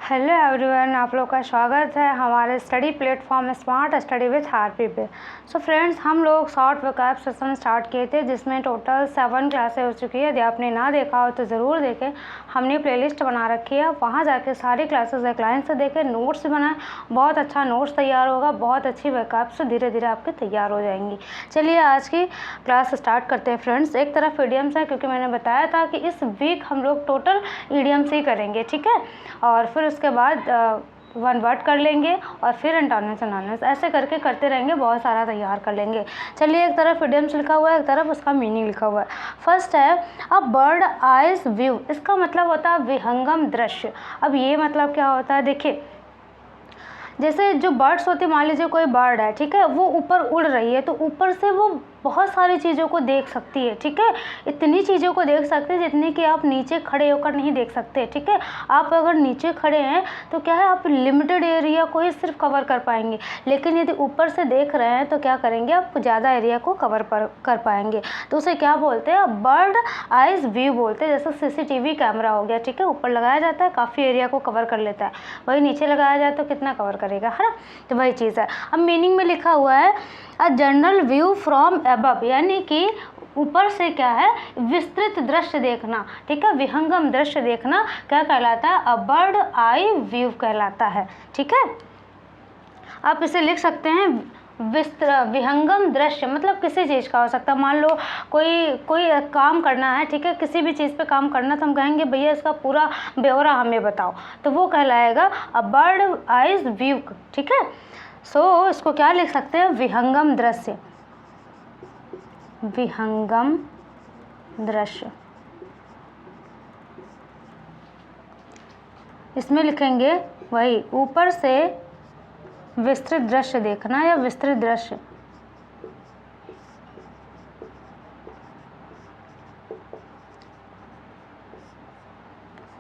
Hello everyone, आप लोग का स्वागत है हमारे study platform smart study with RP पे। सो फ्रेंड्स, हम लोग शॉर्ट वोकैब सेशन स्टार्ट किए थे जिसमें टोटल 7 क्लासें हो चुकी है। यदि आपने ना देखा हो तो ज़रूर देखें, हमने प्लेलिस्ट बना रखी है, वहाँ जाके सारी क्लासेस एक लाइन से देखें, नोट्स बनाएं। बहुत अच्छा नोट्स तैयार होगा, बहुत अच्छी वोकैब से धीरे धीरे आपके तैयार हो जाएंगी। चलिए आज की क्लास स्टार्ट करते हैं फ्रेंड्स। एक तरफ ईडियम्स है क्योंकि मैंने बताया था कि इस वीक हम लोग टोटल ईडियम्स ही करेंगे, ठीक है। और फिर उसके बाद वन वर्ड कर लेंगे और फिर एंटोनिम्स सिनोनिम्स, ऐसे करके करते रहेंगे, बहुत सारा तैयार कर लेंगे। चलिए, एक तरफ इडियम्स लिखा हुआ है, एक तरफ उसका मीनिंग लिखा हुआ है। फर्स्ट है अ बर्ड आइज व्यू। इसका मतलब होता है विहंगम दृश्य। अब ये मतलब क्या होता है, देखिए, जैसे जो बर्ड्स होती है, मान लीजिए कोई बर्ड है, ठीक है, वो ऊपर उड़ रही है तो ऊपर से वो बहुत सारी चीज़ों को देख सकती है, ठीक है। इतनी चीज़ों को देख सकते हैं जितनी कि आप नीचे खड़े होकर नहीं देख सकते, ठीक है। आप अगर नीचे खड़े हैं तो क्या है, आप लिमिटेड एरिया को ही सिर्फ कवर कर पाएंगे, लेकिन यदि ऊपर से देख रहे हैं तो क्या करेंगे, आप ज़्यादा एरिया को कवर कर पाएंगे। तो उसे क्या बोलते हैं, बर्ड आइज व्यू बोलते हैं। जैसे सीसीटीवी कैमरा हो गया, ठीक है, ऊपर लगाया जाता है, काफ़ी एरिया को कवर कर लेता है, वही नीचे लगाया जाए तो कितना कवर करेगा, है ना। तो वही चीज़ है। अब मीनिंग में लिखा हुआ है a general view from above, यानी कि ऊपर से क्या है, विस्तृत दृश्य देखना, ठीक है, विहंगम दृश्य देखना क्या कहलाता है, अ बर्ड आई व्यू कहलाता है, ठीक है। आप इसे लिख सकते हैं विहंगम दृश्य, मतलब किसी चीज़ का हो सकता है। मान लो कोई काम करना है, ठीक है, किसी भी चीज़ पे काम करना, तो हम कहेंगे भैया इसका पूरा ब्यौरा हमें बताओ, तो वो कहलाएगा अ बर्ड आइज व्यू, ठीक है। सो इसको क्या लिख सकते हैं, विहंगम दृश्य, विहंगम दृश्य। इसमें लिखेंगे वही ऊपर से विस्तृत दृश्य देखना या विस्तृत दृश्य।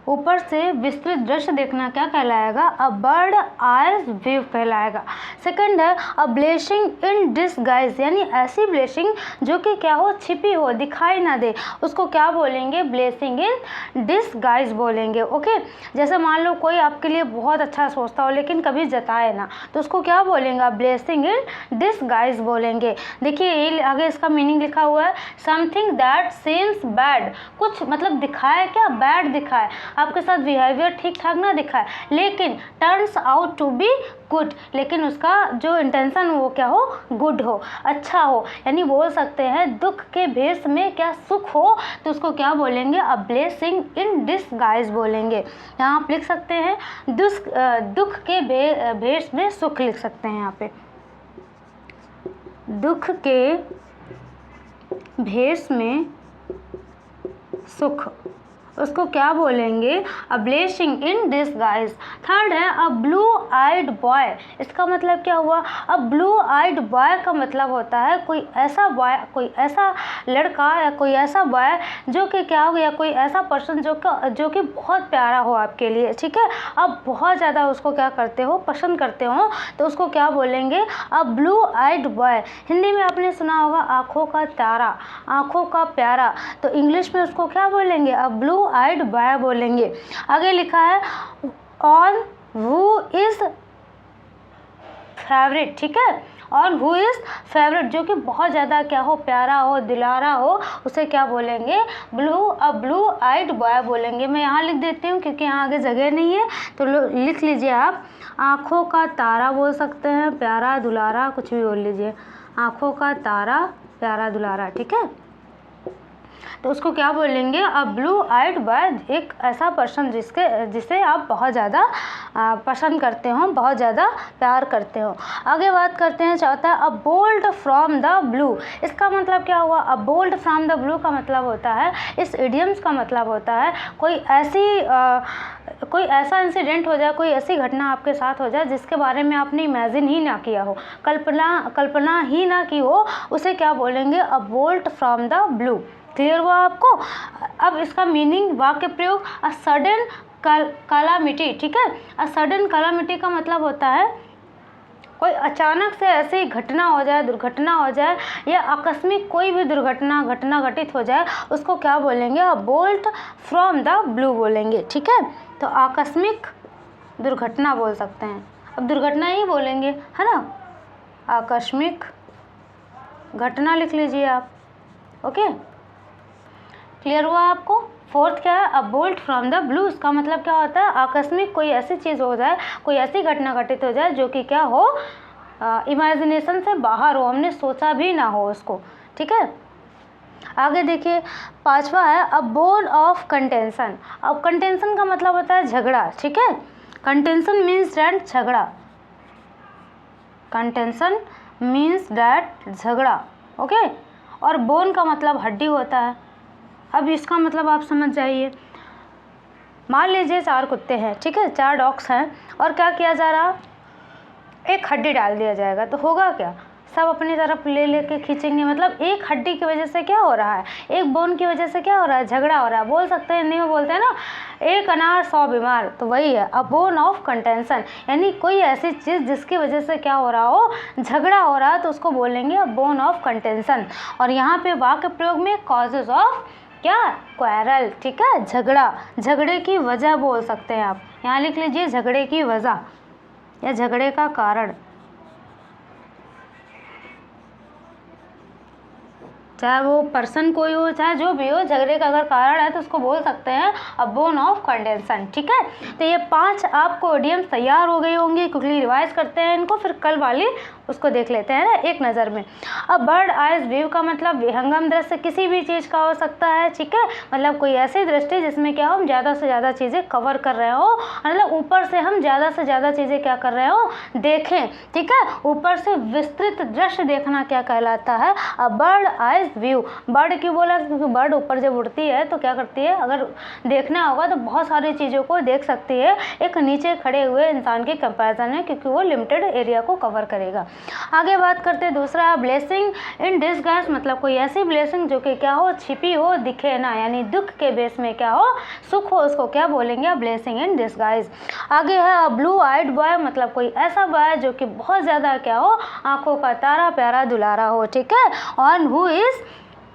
ऊपर से विस्तृत दृश्य देखना क्या कहलाएगा, अ बर्ड आइज व्यू कहलाएगा। सेकंड है अ ब्लेसिंग इन डिसगाइज, यानी ऐसी ब्लेसिंग जो कि क्या हो, छिपी हो, दिखाई ना दे, उसको क्या बोलेंगे, ब्लेसिंग इन डिसगाइज बोलेंगे, ओके। जैसे मान लो कोई आपके लिए बहुत अच्छा सोचता हो लेकिन कभी जताए ना, तो उसको क्या बोलेंगे, ब्लेसिंग इन डिसगाइज बोलेंगे। देखिए ये आगे इसका मीनिंग लिखा हुआ है, समथिंग दैट सीम्स बैड, कुछ मतलब दिखाए क्या, बैड दिखाए, आपके साथ बिहेवियर ठीक ठाक ना दिखाए, लेकिन turns out to be good, लेकिन उसका जो इंटेंशन वो क्या हो, गुड हो, अच्छा हो। यानी बोल सकते हैं दुख के भेष में क्या सुख हो, तो उसको क्या बोलेंगे, अ ब्लेसिंग इन डिसगाइज बोलेंगे। यहाँ आप लिख सकते हैं दुख के भेष में सुख लिख सकते हैं। यहाँ पे दुख के भेष में सुख, उसको क्या बोलेंगे, अ ब्लेसिंग इन डिसगाइज। थर्ड है अ ब्लू आइड बॉय। इसका मतलब क्या हुआ, अ ब्लू आइड बॉय का मतलब होता है कोई ऐसा बॉय, कोई ऐसा लड़का या कोई ऐसा बॉय जो कि क्या हो, या कोई ऐसा पर्सन जो कि बहुत प्यारा हो आपके लिए, ठीक है, आप बहुत ज़्यादा उसको क्या करते हो, पसंद करते हो, तो उसको क्या बोलेंगे, अ ब्लू आइड बॉय। हिंदी में आपने सुना होगा आँखों का तारा, आँखों का प्यारा, तो इंग्लिश में उसको क्या बोलेंगे, अ ब्लू आइड बॉय बोलेंगे। आगे लिखा है ऑन हु इज फेवरेट, ठीक है, और हु इज फेवरेट, जो कि बहुत ज़्यादा क्या हो, प्यारा हो, दिलारा हो, उसे क्या बोलेंगे, ब्लू आइड बॉय बोलेंगे। मैं यहाँ लिख देती हूँ क्योंकि यहाँ आगे जगह नहीं है, तो लिख लीजिए आप, आँखों का तारा बोल सकते हैं, प्यारा दुलारा कुछ भी बोल लीजिए, आँखों का तारा, प्यारा दुलारा, ठीक है। तो उसको क्या बोलेंगे, अ ब्लू आइड बॉय, एक ऐसा पर्सन जिसे आप बहुत ज़्यादा पसंद करते हो, बहुत ज़्यादा प्यार करते हो। आगे बात करते हैं, चौथा a bolt from the blue. इसका मतलब क्या हुआ, a bolt from the blue का मतलब होता है, इस इडियम्स का मतलब होता है कोई ऐसा इंसिडेंट हो जाए, कोई ऐसी घटना आपके साथ हो जाए जिसके बारे में आपने इमेजिन ही ना किया हो, कल्पना ही ना की हो, उसे क्या बोलेंगे, a bolt from the blue. Clear हुआ आपको। अब इसका मीनिंग, वाक्य प्रयोग, अ सडन कैलामिटी, ठीक है। अ सडन कैलामिटी का मतलब होता है कोई अचानक से ऐसी घटना हो जाए, दुर्घटना हो जाए, या आकस्मिक कोई भी घटना घटित हो जाए, उसको क्या बोलेंगे, अ बोल्ट फ्रॉम द ब्लू बोलेंगे, ठीक है। तो आकस्मिक दुर्घटना बोल सकते हैं। अब दुर्घटना ही बोलेंगे, है ना। आकस्मिक घटना लिख लीजिए आप। ओके, क्लियर हुआ आपको। फोर्थ क्या है, अ बोल्ट फ्रॉम द ब्लू। इसका मतलब क्या होता है, आकस्मिक कोई ऐसी चीज़ हो जाए, कोई ऐसी घटना घटित हो जाए जो कि क्या हो, इमेजिनेशन से बाहर हो, हमने सोचा भी ना हो उसको। ठीक है, आगे देखिए, पांचवा है अ बोन ऑफ कंटेंशन। अब कंटेंशन का मतलब होता है झगड़ा। ठीक है, कंटेंशन मीन्स दैट झगड़ा, कंटेंशन मीन्स दैट झगड़ा। ओके, और बोन का मतलब हड्डी होता है। अब इसका मतलब आप समझ जाइए, मान लीजिए 4 कुत्ते हैं, ठीक है, 4 डॉग्स हैं, और क्या किया जा रहा, एक हड्डी डाल दिया जाएगा तो होगा क्या, सब अपनी तरफ ले लेके खींचेंगे। मतलब एक हड्डी की वजह से क्या हो रहा है, एक बोन की वजह से क्या हो रहा है, झगड़ा हो रहा है। बोल सकते हैं, हिंदी में बोलते हैं ना, एक अनार 100 बीमार, तो वही है अ बोन ऑफ कंटेंशन, यानी कोई ऐसी चीज़ जिसकी वजह से क्या हो रहा हो, झगड़ा हो रहा है, तो उसको बोलेंगे अ बोन ऑफ कंटेंशन। और यहाँ पे वाक्य प्रयोग में कॉजेज ऑफ क्या, क्वारल। ठीक है, झगड़ा, झगड़े की वजह बोल सकते हैं आप। यहाँ लिख लीजिए झगड़े की वजह या झगड़े का कारण। चाहे वो पर्सन कोई हो, चाहे जो भी हो, झगड़े का अगर कारण है तो उसको बोल सकते हैं अ बोन ऑफ कंटेंशन। ठीक है, तो ये 5 आपको इडियम्स तैयार हो गई होंगी। क्विकली रिवाइज करते हैं इनको, फिर कल वाली उसको देख लेते हैं ना एक नज़र में। अब बर्ड आइज व्यू का मतलब विहंगम दृश्य किसी भी चीज़ का हो सकता है। ठीक है, मतलब कोई ऐसी दृष्टि जिसमें क्या हम ज़्यादा से ज़्यादा चीज़ें कवर कर रहे हो, मतलब ऊपर से हम ज़्यादा से ज़्यादा चीज़ें क्या कर रहे हो, देखें। ठीक है, ऊपर से विस्तृत दृश्य देखना क्या कहलाता है, a bird eyes view. Bird क्यों बोला, क्योंकि बर्ड ऊपर जब उड़ती है तो क्या करती है, अगर देखना होगा तो बहुत सारी चीज़ों को देख सकती है एक नीचे खड़े हुए इंसान के कंपैरिजन में, क्योंकि वो लिमिटेड एरिया को कवर करेगा। आगे बात करते हैं, दूसरा ब्लेसिंग इन डिस्गाइज, मतलब कोई ऐसी ब्लेसिंग जो कि क्या हो, छिपी हो, दिखे ना, यानी दुख के बेस में क्या हो, सुख हो, उसको क्या बोलेंगे, ब्लेसिंग इन डिस्गाइज। आगे है ब्लू आइड बॉय, मतलब कोई ऐसा बॉय जो कि बहुत ज़्यादा क्या हो, आंखों का तारा प्यारा दुलारा हो। ठीक है, ऑन हु इज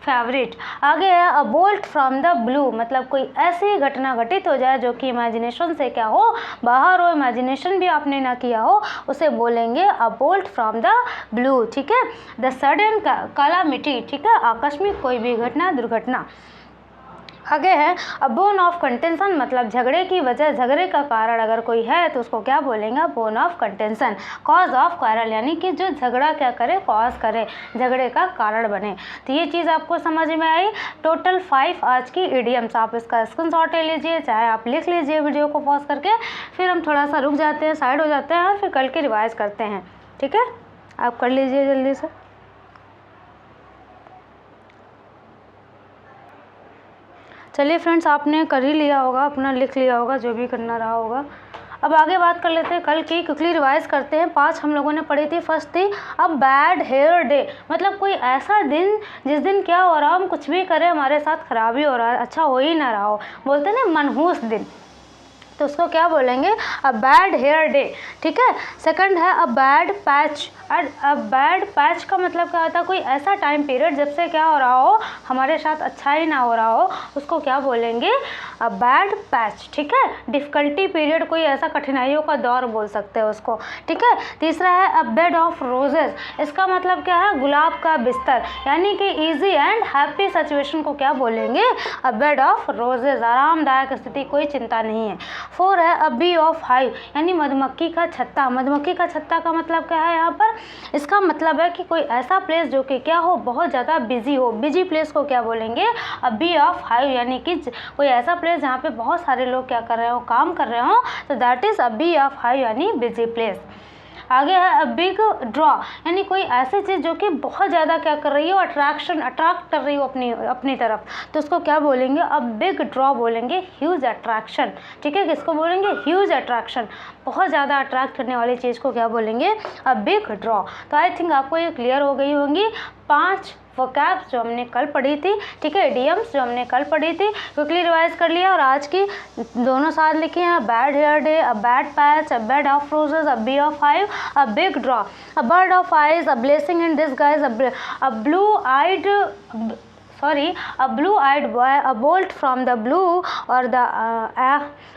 फेवरेट। आगे है अ बोल्ट फ्रॉम द ब्लू, मतलब कोई ऐसी घटना घटित हो जाए जो कि इमेजिनेशन से क्या हो, बाहर हो, इमेजिनेशन भी आपने ना किया हो, उसे बोलेंगे अ बोल्ट फ्रॉम द ब्लू। ठीक है, द सडन कैलामिटी, ठीक है, आकस्मिक कोई भी घटना, दुर्घटना। आगे है अ बोन ऑफ कंटेंशन, मतलब झगड़े की वजह, झगड़े का कारण अगर कोई है तो उसको क्या बोलेंगे, bone of contention. Cause of quarrel, यानी कि जो झगड़ा क्या करे, कॉज करे, झगड़े का कारण बने। तो ये चीज़ आपको समझ में आई। टोटल 5 आज की इडियम्स, आप इसका स्क्रीनशॉट ले लीजिए, चाहे आप लिख लीजिए वीडियो को पॉज करके, फिर हम थोड़ा सा रुक जाते हैं, साइड हो जाते हैं और फिर कल की रिवाइज करते हैं। ठीक है, आप कर लीजिए जल्दी से। चलिए फ्रेंड्स, आपने कर ही लिया होगा, अपना लिख लिया होगा, जो भी करना रहा होगा। अब आगे बात कर लेते हैं कल की, क्विकली रिवाइज करते हैं। 5 हम लोगों ने पढ़ी थी। फर्स्ट थी अ बैड हेयर डे, मतलब कोई ऐसा दिन जिस दिन क्या हो रहा हो, हम कुछ भी करें हमारे साथ खराबी हो रहा है, अच्छा हो ही ना रहा हो, बोलते हैं ना मनहूस दिन, तो उसको क्या बोलेंगे, अ बैड हेयर डे। ठीक है, सेकंड है अ बैड पैच। अ बैड पैच का मतलब क्या होता है, कोई ऐसा टाइम पीरियड जब से क्या हो रहा हो, हमारे साथ अच्छा ही ना हो रहा हो, उसको क्या बोलेंगे, अ बैड पैच। ठीक है, डिफ़िकल्टी पीरियड, कोई ऐसा कठिनाइयों का दौर बोल सकते हैं उसको। ठीक है, तीसरा है अ बेड ऑफ रोजेस, इसका मतलब क्या है, गुलाब का बिस्तर, यानी कि ईजी एंड हैप्पी सिचुएशन को क्या बोलेंगे, अ बेड ऑफ रोजेस, आरामदायक स्थिति, कोई चिंता नहीं है। 4 है अ बी ऑफ हाइव, यानी मधुमक्खी का छत्ता। मधुमक्खी का छत्ता का मतलब क्या है यहाँ पर, इसका मतलब है कि कोई ऐसा प्लेस जो कि क्या हो, बहुत ज़्यादा बिजी हो, बिजी प्लेस को क्या बोलेंगे, अ बी ऑफ हाइव, यानी कि कोई ऐसा प्लेस जहाँ पे बहुत सारे लोग क्या कर रहे हो, काम कर रहे हो, तो that is a bee of hive, यानी बिजी प्लेस। आगे है अ बिग ड्रॉ, यानी कोई ऐसी चीज़ जो कि बहुत ज़्यादा क्या कर रही हो, अट्रैक्ट कर रही हो अपनी तरफ, तो उसको क्या बोलेंगे, अ बिग ड्रॉ बोलेंगे, ह्यूज अट्रैक्शन। ठीक है, किसको बोलेंगे, ह्यूज अट्रैक्शन, बहुत ज़्यादा अट्रैक्ट करने वाली चीज़ को क्या बोलेंगे, अ बिग ड्रॉ। तो आई थिंक आपको ये क्लियर हो गई होंगी 5 वोकैब्स जो हमने कल पढ़ी थी। ठीक है, इडियम्स जो हमने कल पढ़ी थी, क्विकली रिवाइज कर लिया, और आज की दोनों साथ लिखे हैं, bad hair day, a bad patch, a bed of roses, a bee of hive, a big draw, a bird of eyes, a blessing in disguise, a blue eyed sorry, a blue eyed boy, a bolt from the blue और the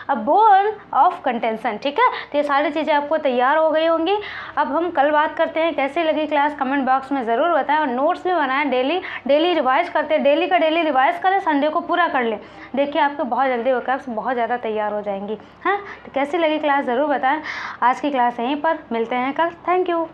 a bone of contention. ठीक है, तो ये सारी चीज़ें आपको तैयार हो गई होंगी। अब हम कल बात करते हैं कैसी लगी क्लास, कमेंट बॉक्स में ज़रूर बताएं और नोट्स भी बनाएं। डेली रिवाइज करते हैं, डेली का डेली रिवाइज करें, संडे को पूरा कर लें। देखिए आपके बहुत जल्दी वोकैब्स बहुत ज़्यादा तैयार हो जाएंगी। हाँ, तो कैसी लगी क्लास ज़रूर बताएं। आज की क्लास यहीं पर, मिलते हैं कल। Thank you.